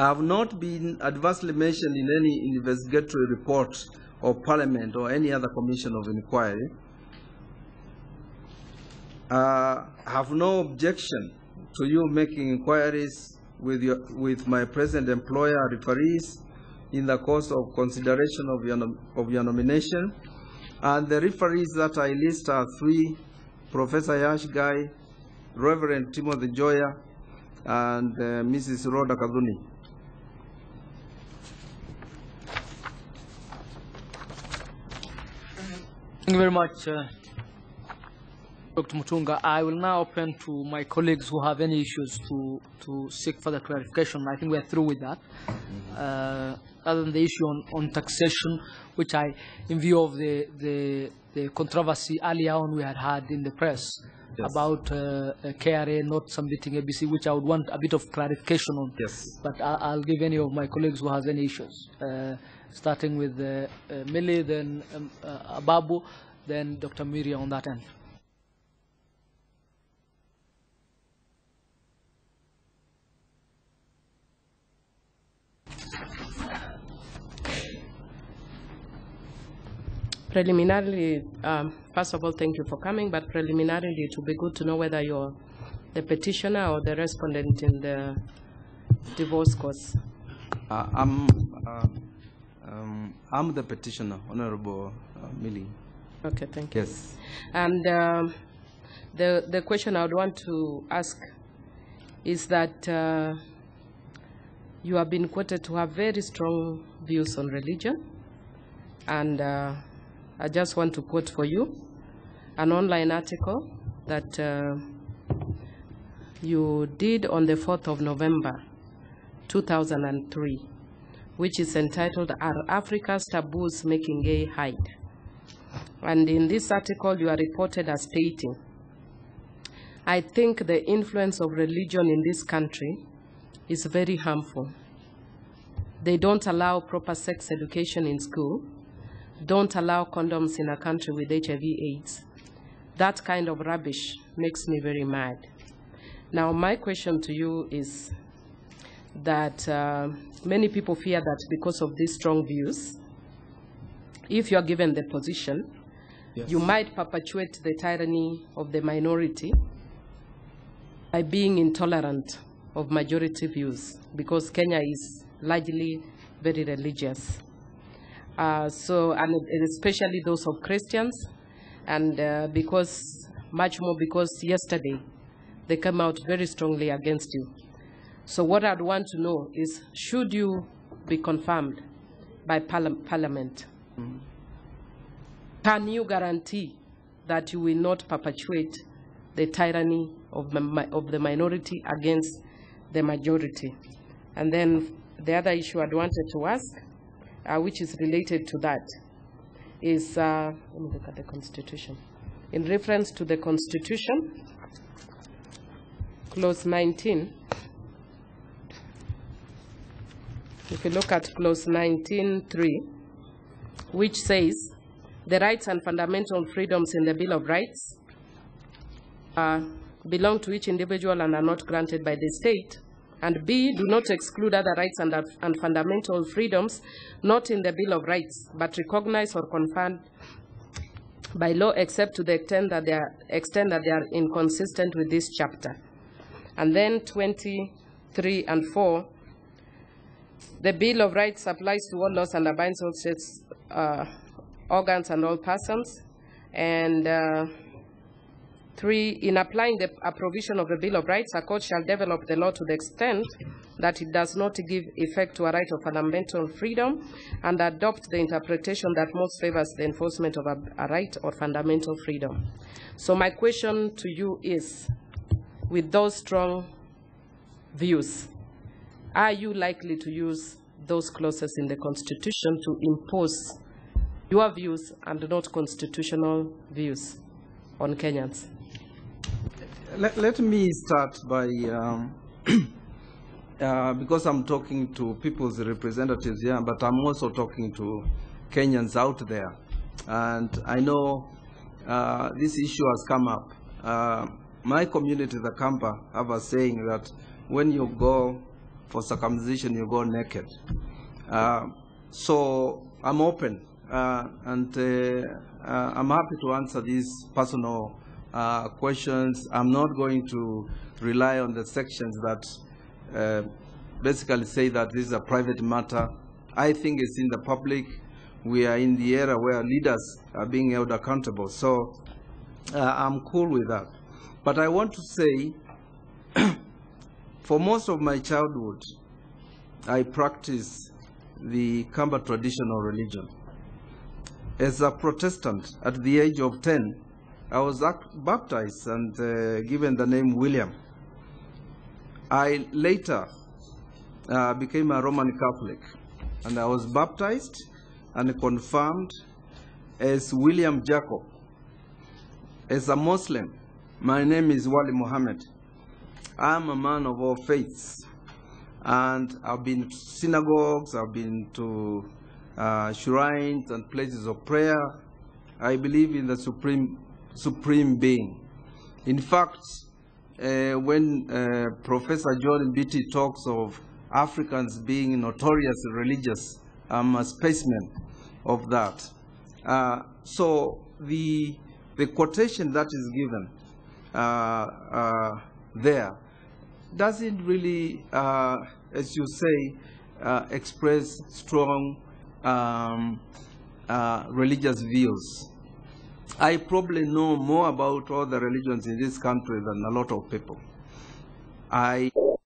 I have not been adversely mentioned in any investigatory report of Parliament or any other commission of inquiry. I have no objection to you making inquiries with my present employer referees in the course of consideration of your nomination. And the referees that I list are 3, Professor Yash Guy, Reverend Timothy Joya, and Mrs. Rhoda Kadhuni. Thank you very much, Dr. Mutunga. I will now open to my colleagues who have any issues to seek further clarification. I think we are through with that. Other than the issue on taxation, which in view of the controversy earlier on we had in the press, yes, about KRA not submitting ABC, which I would want a bit of clarification on. Yes. But I'll give any of my colleagues who has any issues, starting with Millie, then Ababu, then Dr. Miria on that end. Preliminarily, first of all, thank you for coming, but preliminarily it would be good to know whether you're the petitioner or the respondent in the divorce cause. I'm the petitioner, Honorable Millie. Okay, thank you. Yes. And the question I would want to ask is that you have been quoted to have very strong views on religion, and I just want to quote for you an online article that you did on the 4th of November, 2003, which is entitled, "Are Africa's Taboos Making Gay Hide?" And in this article, you are reported as stating, "I think the influence of religion in this country is very harmful. They don't allow proper sex education in school, don't allow condoms in a country with HIV/AIDS. That kind of rubbish makes me very mad." Now, my question to you is that many people fear that because of these strong views, if you are given the position, yes, you might perpetuate the tyranny of the minority by being intolerant of majority views, because Kenya is largely very religious. And especially those of Christians, and much more because yesterday they came out very strongly against you. So what I'd want to know is, should you be confirmed by Parliament, can you guarantee that you will not perpetuate the tyranny of the minority against the majority? And then the other issue I'd wanted to ask, which is related to that, is, let me look at the Constitution. In reference to the Constitution, clause 19, if you look at clause 19.3, which says, "The rights and fundamental freedoms in the Bill of Rights belong to each individual and are not granted by the state. And B, do not exclude other rights and fundamental freedoms not in the Bill of Rights, but recognized or conferred by law except to the extent that they are inconsistent with this chapter." And then 23 and 4, "The Bill of Rights applies to all laws and binds all states, organs and all persons." And 3, "In applying a provision of the Bill of Rights, a court shall develop the law to the extent that it does not give effect to a right of fundamental freedom and adopt the interpretation that most favors the enforcement of a right or fundamental freedom." So my question to you is, with those strong views, are you likely to use those clauses in the Constitution to impose your views and not constitutional views on Kenyans? Let me start by, because I'm talking to people's representatives here, but I'm also talking to Kenyans out there. And I know this issue has come up. My community, the Kampa, have a saying that when you go for circumcision, you go naked. So I'm open, and I'm happy to answer these personal questions. I'm not going to rely on the sections that basically say that this is a private matter. I think it's in the public. We are in the era where leaders are being held accountable. So I'm cool with that. But I want to say, for most of my childhood, I practiced the Kamba traditional religion. As a Protestant, at the age of 10, I was baptized and given the name William. I later became a Roman Catholic, and I was baptized and confirmed as William Jacob. As a Muslim, my name is Williy Muhammad. I'm a man of all faiths, and I've been to synagogues, I've been to shrines and places of prayer. I believe in the supreme being. In fact, when Professor John Mbiti talks of Africans being notoriously religious, I'm a specimen of that. So the quotation that is given there doesn't really, as you say, express strong religious views. I probably know more about all the religions in this country than a lot of people. I